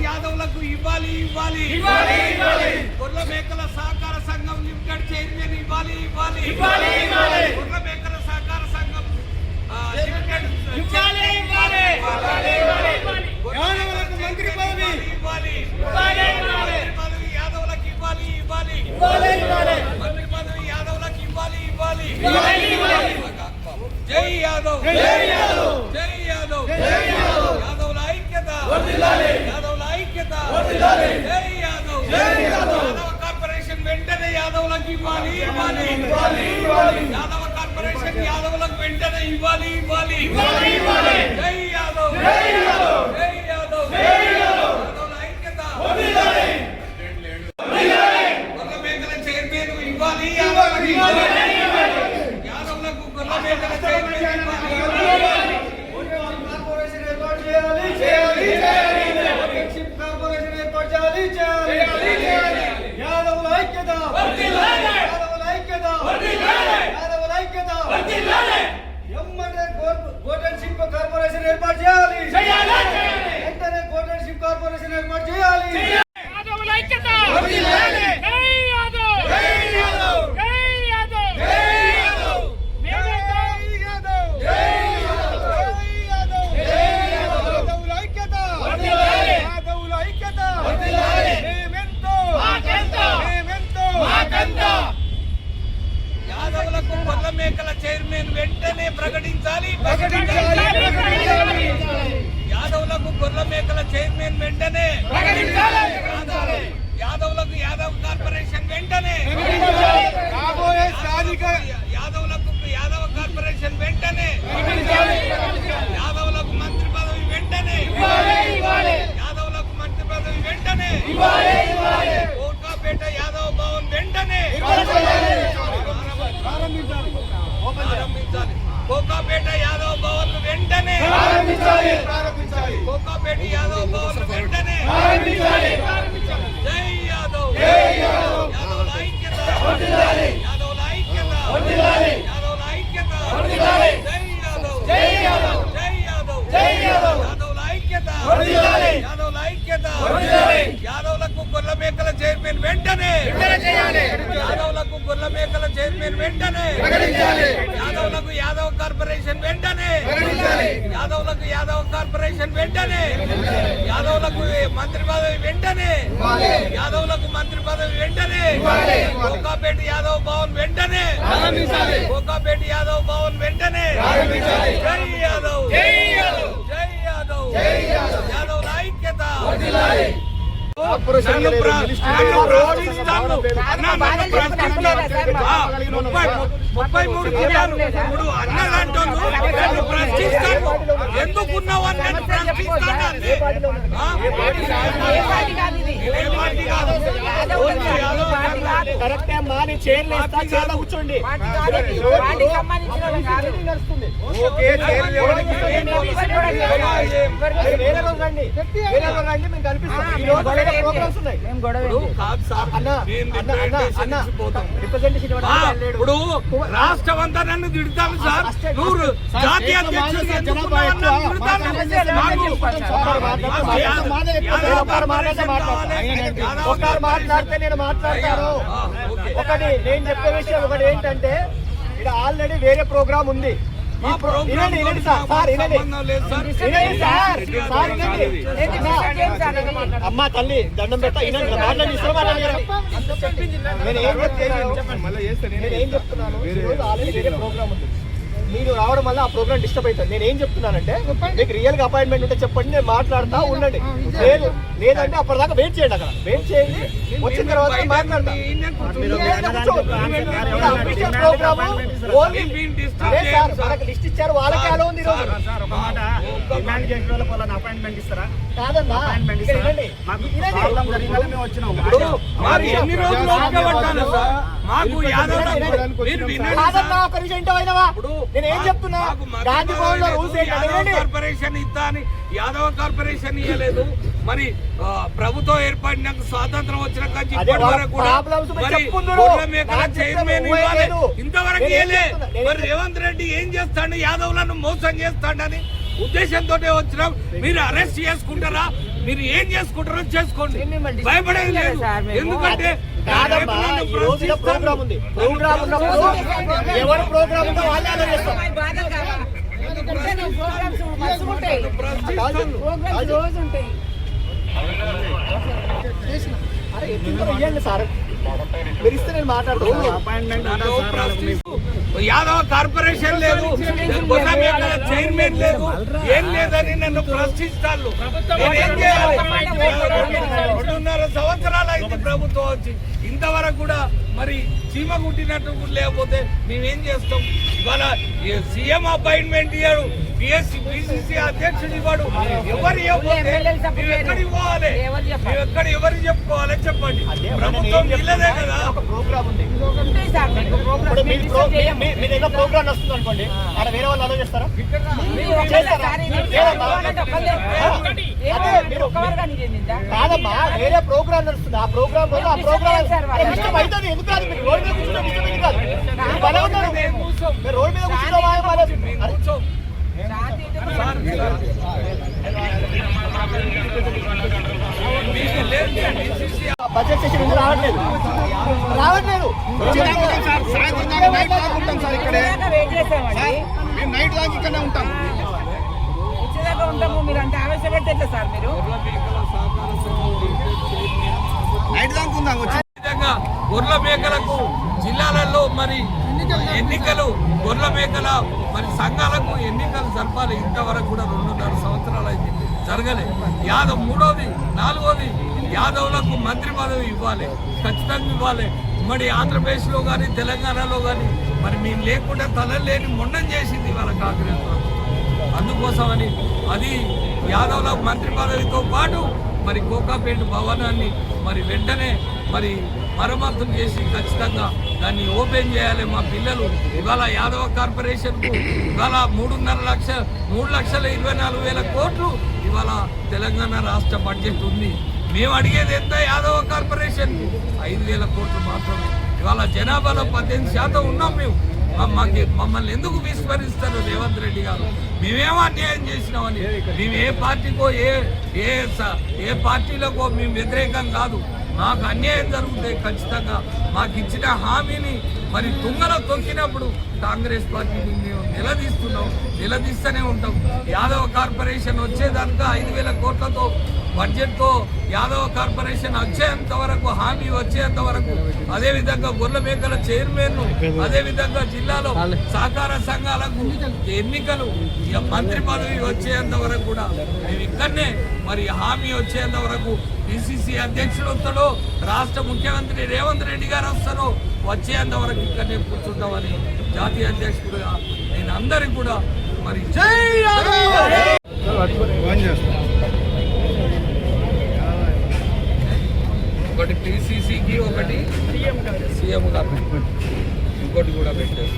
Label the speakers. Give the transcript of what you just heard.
Speaker 1: యాదవులకు ఇవ్వాలి గొర్రెల మేకల సహకార సంఘం లిమిటెడ్ చైర్మన్ ఇవ్వాలి గొర్రెల మేకల సహకార సంఘం లిమిటెడ్ యాదవులకు మంత్రి పదవి ఇవ్వాలి యాదవులకు ఇవ్వాలి మంత్రి పదవి యాదవులకు ఇవ్వాలి జై యాదవ్ యాదవుల ఐక్యత యాదవ కార్పొరేషన్ వెంటనే యాదవులకు ఇవ్వాలి యాదవ కార్పొరేషన్ యాదవులకు వెంటనే ఇవ్వాలి జై యాదవ్ యాదవుల ఐక్యత గొర్రెల మేకల చైర్మన్ ఇవ్వాలి యాదవులకు గొర్రెల మేకల చైర్మన్ ఇవ్వాలి
Speaker 2: కార్పొరేషన్ ఏర్పాటు చేయాలి వెంటనే గోల్డెన్ షిప్ కార్పొరేషన్ ఏర్పాటు చేయాలి
Speaker 1: యాదవులకు గొర్రెల మేకల చైర్మన్ వెంటనే ప్రకటించాలి యాదవులకు గొర్రెల మేకల చైర్మన్ వెంటనే యాదవులకు యాదవ్ కార్పొరేషన్ వెంటనే యాదవులకు యాదవ కార్పొరేషన్ వెంటనే యాదవులకు మంత్రి పదవి వెంటనే యాదవులకు మంత్రి పదవి వెంటనే కోట్కాపేట యాదవ్ భవన్ వెంటనే ప్రారంభించాలి కోకాపేట యాదవ్ భవన్ వెంటనే కోకాపేట యాదవ్ భవన్ వెంటనే జై యాదవ్ యాదవుల ఐక్యత యాదవుల ఐక్యత యాదవుల ఐక్యత యాదవులకు గొర్రెల మేకల చైర్మన్ వెంటనే యాదవులకు గొర్రెల మేకల చైర్మన్ వెంటనే యాదవులకు యాదవ్ కార్పొరేషన్ వెంటనే యాదవులకు యాదవ్ కార్పొరేషన్ వెంటనే యాదవులకు మంత్రి పదవి వెంటనే యాదవులకు మంత్రి పదవి వెంటనే కోకాపేట యాదవ్ భవన్ వెంటనే కోకాపేట యాదవ్ భవన్ వెంటనే జై యాదవ్ యాదవుల ఐక్యత నన్ను ప్రశ్నిస్తాను 33 జిల్లాలు ఇప్పుడు అన్నలాంటి నన్ను ప్రశ్నిస్తాను ఎందుకున్నావు అని నన్ను ప్రశ్నిస్తాను
Speaker 2: కరెక్టే అమ్మా నేను చైర్లో ఇస్తా చైర్లో కూర్చోండి వేరే రోజు రండి మేము కనిపిస్తాం
Speaker 1: ఇప్పుడు రాష్ట్రం అంతా నన్ను తిడతాను సార్ నువ్వు జాతీయ అధ్యక్షుడు
Speaker 2: మాట్లాడితే నేను మాట్లాడతాను. ఒకటి నేను చెప్పే విషయం ఒకటి ఏంటంటే ఇక్కడ ఆల్రెడీ వేరే ప్రోగ్రామ్ ఉంది. అమ్మా తల్లి దండం పెట్ట నేనేం చెప్తున్నాను ఆల్రెడీ వేరే ప్రోగ్రామ్ ఉంది. మీరు రావడం వల్ల ఆ ప్రోగ్రామ్ డిస్టర్బ్ అవుతుంది. నేను ఏం చెప్తున్నానంటే మీకు రియల్ గా అపాయింట్మెంట్ ఉంటే చెప్పండి, నేను మాట్లాడుతా ఉండండి. లేదంటే అప్పటిదాకా వెయిట్ చేయండి. అక్కడ వెయిట్ చేయండి, వచ్చిన తర్వాత మాట్లాడతాం. లిస్ట్ ఇచ్చారు, వాళ్ళకి అలా ఉంది. కాదన్నా
Speaker 1: ఎన్ని రోజులు మాకు యాదవ్ మీరు వినండి
Speaker 2: కాదన్నా, ఒక్క నిమిషం ఇంటో అయినవా?
Speaker 1: ఇప్పుడు
Speaker 2: నేను ఏం చెప్తున్నా, గాంధీ భవన్ లో రూల్స్
Speaker 1: యాదవ్ కార్పొరేషన్ ఇద్దా అని యాదవ్ కార్పొరేషన్ ఇవ్వలేదు. మరి ప్రభుత్వం ఏర్పడినాక స్వాతంత్రం వచ్చిన కాంచి ఇప్పటి వరకు కూడా మరి గొర్రెల మేకల చైర్మన్ ఇవ్వాలి, ఇంతవరకు ఏలే. మరి రేవంత్ రెడ్డి ఏం చేస్తాడు, యాదవ్లను మోసం చేస్తాడని ఉద్దేశంతో వచ్చినాం. మీరు అరెస్ట్ చేసుకుంటారా, మీరు ఏం చేసుకుంటారో చేసుకోండి, భయపడేది లేదు. ఎందుకంటే
Speaker 2: ప్రోగ్రామ్ ఉంది, ప్రోగ్రామ్ ఉన్నప్పుడు ఎవరు ప్రోగ్రామ్ ఉందో వాళ్ళే అలా చేస్తారు. అరే ఎత్తుకుంటారు, ఇవ్వండి సార్, మీరు ఇస్తే నేను మాట్లాడుతున్నాను.
Speaker 1: యాదవ్ కార్పొరేషన్ లేదు, గొర్రెల మేకల చైర్మన్ లేదు, ఏం లేదని నన్ను ప్రశ్నిస్తాను. నేనేం చేయాలి? 2.5 సంవత్సరాలు అయింది ప్రభుత్వం వచ్చి, ఇంతవరకు కూడా మరి చీమ కుట్టినట్టు లేకపోతే మేమేం చేస్తాం? ఇవాళ సీఎం అపాయింట్మెంట్ ఇయ్యాడు, పిసిసి అధ్యక్షుడు ఇవ్వడు, ఎవరు ఇవ్వకపోతే మేము ఎక్కడ ఇవ్వాలి? మేము ఎక్కడ ఎవరు చెప్పుకోవాలి చెప్పండి? ప్రభుత్వం ఇల్లదే కదా.
Speaker 2: ప్రోగ్రామ్ ఉంది, మీ దగ్గర ప్రోగ్రామ్ వస్తుంది అనుకోండి, అక్కడ వేరే వాళ్ళు అలో చేస్తారా? కాదమ్మా, వేరే ప్రోగ్రామ్ నడుస్తుంది, ఆ ప్రోగ్రామ్ వల్ల ఆ ప్రోగ్రామ్ డిస్టర్బ్ అవుతుంది. ఎందుకు కాదు, మీరు రోడ్ మీద కూర్చొని డిస్టర్బ్ కాదు, మీరు రోడ్ మీద కూర్చోవాలి. బడ్జెట్ సెషన్ ఎందుకు రావట్లేదు?
Speaker 3: నైట్ దాకా ఇక్కడనే ఉంటాం. మీరు అంటే ఆవేశపడితే ఎట్లా సార్? మీరు నైట్ దాకా ఉందాం.
Speaker 1: విధంగా గొర్రెల మేకలకు జిల్లాలలో మరి ఎన్నికలు, గొర్రెల మేకల మరి సంఘాలకు ఎన్నికలు జరపాలి. ఇంతవరకు కూడా 2.5 సంవత్సరాలు అయింది, జరగలే. యాదవ్ 3వది 4వది యాదవ్లకు మంత్రి పదవి ఇవ్వాలి, ఖచ్చితంగా ఇవ్వాలి. మరి ఆంధ్రప్రదేశ్లో కానీ తెలంగాణలో కానీ మరి మేము లేకుండా తలలేని మొండం చేసింది వాళ్ళ కాంగ్రెస్ ప్రభుత్వం. అందుకోసమని అది యాదవ్ల మంత్రి పదవితో పాటు మరి కోకాపేట భవనాన్ని మరి వెంటనే మరి మరమ్మతులు చేసి ఖచ్చితంగా దాన్ని ఓపెన్ చేయాలి. మా పిల్లలు ఇవాళ యాదవ కార్పొరేషన్కు ఇవాళ 3,24,000 కోట్లు ఇవాళ తెలంగాణ రాష్ట్ర బడ్జెట్ ఉంది. మేము అడిగేది ఎంత? యాదవ కార్పొరేషన్కు 5,000 కోట్లు మాత్రమే. ఇవాళ జనాభాలో 18% ఉన్నాం మేము. మమ్మల్ని ఎందుకు విస్మరిస్తారు రేవంత్ రెడ్డి గారు? మేమేమో అన్యాయం చేసినామని. మేము ఏ పార్టీకో ఏ పార్టీలకో మేము వ్యతిరేకం కాదు. మాకు అన్యాయం జరుగుతాయి ఖచ్చితంగా. మాకు ఇచ్చిన హామీని మరి తుంగలో తొక్కినప్పుడు కాంగ్రెస్ పార్టీని మేము నిలదీస్తూనే ఉంటాం. యాదవ కార్పొరేషన్ వచ్చేదాకా 5,000 కోట్లతో బడ్జెట్తో యాదవ కార్పొరేషన్ వచ్చేంత వరకు, హామీ వచ్చేంత వరకు, అదేవిధంగా గొర్రెల మేకల చైర్మన్, అదేవిధంగా జిల్లాలో సహకార సంఘాలకు ఎన్నికలు, మంత్రి పదవి వచ్చేంత వరకు కూడా మేము ఇక్కడనే మరి హామీ వచ్చేంత వరకు పిసిసి అధ్యక్షుడు వస్తాడో, రాష్ట్ర ముఖ్యమంత్రి రేవంత్ రెడ్డి గారు వస్తారో వచ్చేంత వరకు ఇక్కడనే కూర్చుంటామని జాతీయ అధ్యక్షుడుగా నేను అందరికి కూడా మరి ఒకటి పిసిసికి, ఒకటి సీఎం గారు, ఇంకోటి కూడా పెట్టారు.